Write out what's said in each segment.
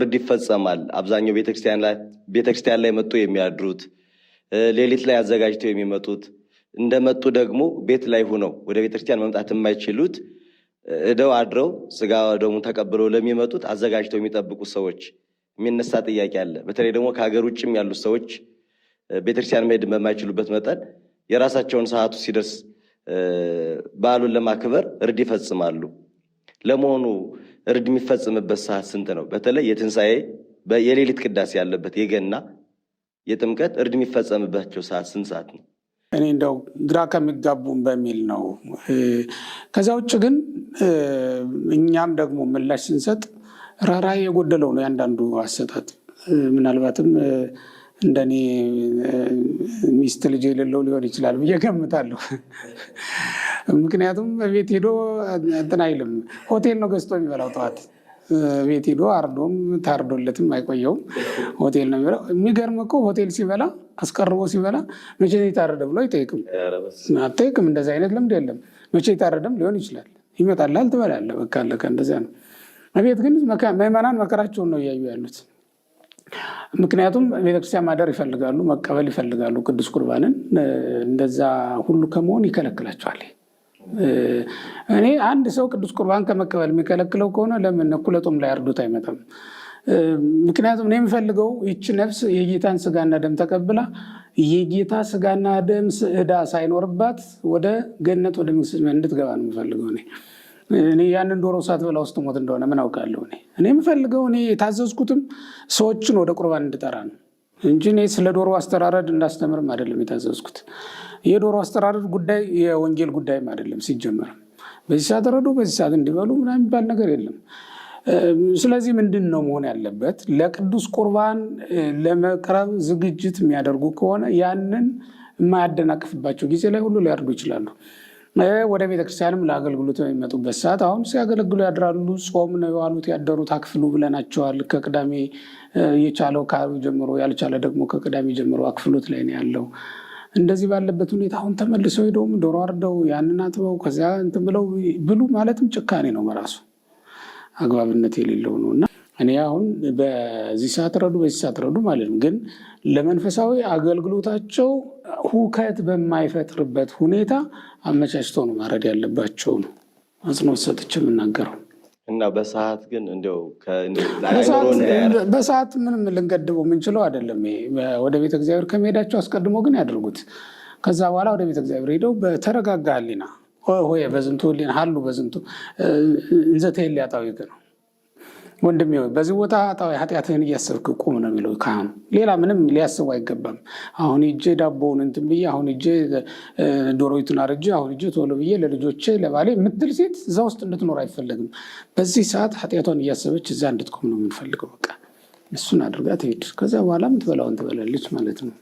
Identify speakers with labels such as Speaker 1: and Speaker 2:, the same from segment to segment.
Speaker 1: ፍርድ ይፈጸማል። አብዛኛው ቤተክርስቲያን ላይ መጡ የሚያድሩት ሌሊት ላይ አዘጋጅተው የሚመጡት እንደመጡ ደግሞ ቤት ላይ ሆነው ወደ ቤተክርስቲያን መምጣት የማይችሉት እደው አድረው ስጋ ደሙን ተቀብለው ለሚመጡት አዘጋጅተው የሚጠብቁ ሰዎች የሚነሳ ጥያቄ አለ። በተለይ ደግሞ ከሀገር ውጭም ያሉ ሰዎች ቤተክርስቲያን መሄድ በማይችሉበት መጠን የራሳቸውን ሰዓቱ ሲደርስ በዓሉን ለማክበር እርድ ይፈጽማሉ። ለመሆኑ እርድ የሚፈጽምበት ሰዓት ስንት ነው? በተለይ የትንሣኤ የሌሊት ቅዳሴ ያለበት የገና የጥምቀት እርድ የሚፈጸምባቸው ሰዓት ስንት ሰዓት ነው?
Speaker 2: እኔ እንደው ግራ ከሚጋቡም በሚል ነው። ከዛ ውጭ ግን እኛም ደግሞ ምላሽ ስንሰጥ ራራይ የጎደለው ነው ያንዳንዱ አሰጣጥ። ምናልባትም እንደኔ ሚስት ልጅ የሌለው ሊሆን ይችላል ብዬ ገምታለሁ። ምክንያቱም ቤት ሄዶ እንትን አይልም። ሆቴል ነው ገዝቶ የሚበላው። ጠዋት ቤት ሄዶ አርዶም ታርዶለትም አይቆየውም። ሆቴል ነው የሚበላው። የሚገርም እኮ ሆቴል ሲበላ አስቀርቦ ሲበላ መቼ የታረደ ብሎ አጠይቅም። እንደዚህ አይነት ልምድ የለም። መቼ የታረደም ሊሆን ይችላል። ይመጣላል፣ ትበላለህ፣ በቃ አለቀ። እንደዚያ ነው። ቤት ግን ምዕመናን መከራቸውን ነው እያዩ ያሉት። ምክንያቱም ቤተክርስቲያን ማደር ይፈልጋሉ፣ መቀበል ይፈልጋሉ ቅዱስ ቁርባንን። እንደዛ ሁሉ ከመሆን ይከለክላቸዋል። እኔ አንድ ሰው ቅዱስ ቁርባን ከመቀበል የሚከለክለው ከሆነ ለምን እኩለ ጾም ላይ አርዶት አይመጣም? ምክንያቱም እኔ የምፈልገው ይቺ ነፍስ የጌታን ስጋና ደም ተቀብላ የጌታ ስጋና ደም ዕዳ ሳይኖርባት ወደ ገነት ወደ መንግሥተ እንድትገባ ነው የምፈልገው። እኔ ያንን ዶሮ ሳትበላ ውስጥ ሞት እንደሆነ ምን አውቃለሁ? እኔ የምፈልገው እኔ የታዘዝኩትም ሰዎችን ወደ ቁርባን እንድጠራ ነው እንጂ እኔ ስለ ዶሮ አስተራረድ እንዳስተምርም አይደለም የታዘዝኩት። የዶሮ አስተራረድ ጉዳይ የወንጌል ጉዳይም አይደለም ሲጀመር። በዚህ ሰዓት ረዱ፣ በዚህ ሰዓት እንዲበሉ ምናምን የሚባል ነገር የለም። ስለዚህ ምንድን ነው መሆን ያለበት? ለቅዱስ ቁርባን ለመቅረብ ዝግጅት የሚያደርጉ ከሆነ ያንን የማያደናቅፍባቸው ጊዜ ላይ ሁሉ ሊያርዱ ይችላሉ። ወደ ቤተክርስቲያንም ለአገልግሎት የሚመጡበት ሰዓት አሁን ሲያገለግሉ ያድራሉ። ጾም ነው የዋሉት ያደሩት፣ አክፍሉ ብለናቸዋል። ከቅዳሜ የቻለው ከዓርብ ጀምሮ ያልቻለ ደግሞ ከቅዳሜ ጀምሮ አክፍሎት ላይ ነው ያለው። እንደዚህ ባለበት ሁኔታ አሁን ተመልሰው ሄደውም ዶሮ አርደው ያንን አጥበው ከዚያ እንትን ብለው ብሉ ማለትም ጭካኔ ነው በራሱ፣ አግባብነት የሌለው ነው። እና እኔ አሁን በዚህ ሰዓት ረዱ በዚህ ሰዓት ረዱ ማለት ነው። ግን ለመንፈሳዊ አገልግሎታቸው ሁከት በማይፈጥርበት ሁኔታ አመቻችተው ነው ማረድ ያለባቸው ነው አጽንኦት ሰጥቼ የምናገረው።
Speaker 1: እና በሰዓት ግን እንደው
Speaker 2: በሰዓት ምንም ልንገድበው የምንችለው አይደለም። ወደ ቤተ እግዚአብሔር ከመሄዳቸው አስቀድሞ ግን ያደርጉት። ከዛ በኋላ ወደ ቤተ እግዚአብሔር ሄደው በተረጋጋ ሕሊና ሆይ በዝንቱ ሕሊና ሀሉ በዝንቱ እንዘተ ሊያጣዊ ነው ወንድሜ ሆይ በዚህ ቦታ ኃጢአትህን እያሰብክ ቁም ነው የሚለው ካህኑ። ሌላ ምንም ሊያስቡ አይገባም። አሁን ሂጄ ዳቦውን እንትን ብዬ፣ አሁን ሂጄ ዶሮይቱን አርጄ፣ አሁን ሂጄ ቶሎ ብዬ ለልጆቼ ለባሌ የምትል ሴት እዛ ውስጥ እንድትኖር አይፈለግም። በዚህ ሰዓት ኃጢአቷን እያሰበች እዛ እንድትቆም ነው የምንፈልገው። በቃ እሱን አድርጋ ትሄድ። ከዛ በኋላ የምትበላውን ትበላለች ማለት ነው።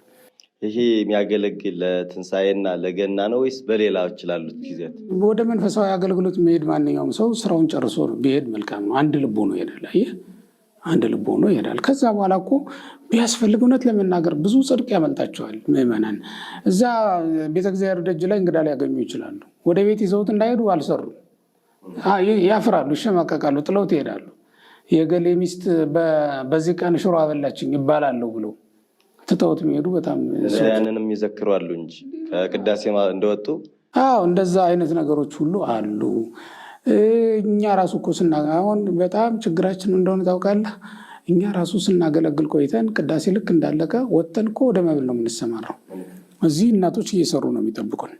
Speaker 1: ይሄ የሚያገለግል ለትንሣኤና ለገና ነው ወይስ በሌላዎች ላሉት ጊዜያት?
Speaker 2: ወደ መንፈሳዊ አገልግሎት መሄድ ማንኛውም ሰው ስራውን ጨርሶ ቢሄድ መልካም ነው። አንድ ልቦ ነው ይሄዳል። አየህ፣ አንድ ልቦ ነው ይሄዳል። ከዛ በኋላ እኮ ቢያስፈልግ እውነት ለመናገር ብዙ ጽድቅ ያመልጣቸዋል ምዕመናን። እዛ ቤተ እግዚአብሔር ደጅ ላይ እንግዳ ሊያገኙ ይችላሉ። ወደ ቤት ይዘውት እንዳይሄዱ አልሰሩም፣ ያፍራሉ፣ ይሸማቀቃሉ፣ ጥለውት ይሄዳሉ። የገሌ ሚስት በዚህ ቀን ሽሮ አበላችኝ ይባላለሁ ብለው ትተውት የሚሄዱ በጣም
Speaker 1: ያንንም ይዘክሩ አሉ እንጂ ከቅዳሴ እንደወጡ
Speaker 2: እንደዛ አይነት ነገሮች ሁሉ አሉ። እኛ ራሱ እኮ አሁን በጣም ችግራችን እንደሆነ ታውቃለህ። እኛ ራሱ ስናገለግል ቆይተን ቅዳሴ ልክ እንዳለቀ ወጥተን እኮ ወደ መብል ነው የምንሰማራው። እዚህ እናቶች እየሰሩ ነው የሚጠብቁን።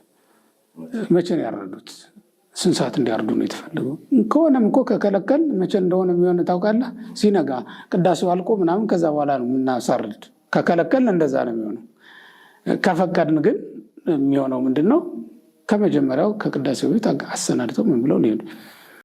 Speaker 2: መቼ ነው ያረዱት? ስንት ሰዓት እንዲያርዱ ነው የተፈለገው? ከሆነም እኮ ከከለከል መቼ እንደሆነ የሚሆነ ታውቃለህ? ሲነጋ ቅዳሴው አልቆ ምናምን ከዛ በኋላ ነው የምናሳርድ። ከከለከልን እንደዛ ነው የሚሆነው። ከፈቀድን ግን የሚሆነው ምንድን ነው? ከመጀመሪያው ከቅዳሴው ቤት አሰናድተው ምን ብለው ሊሄዱ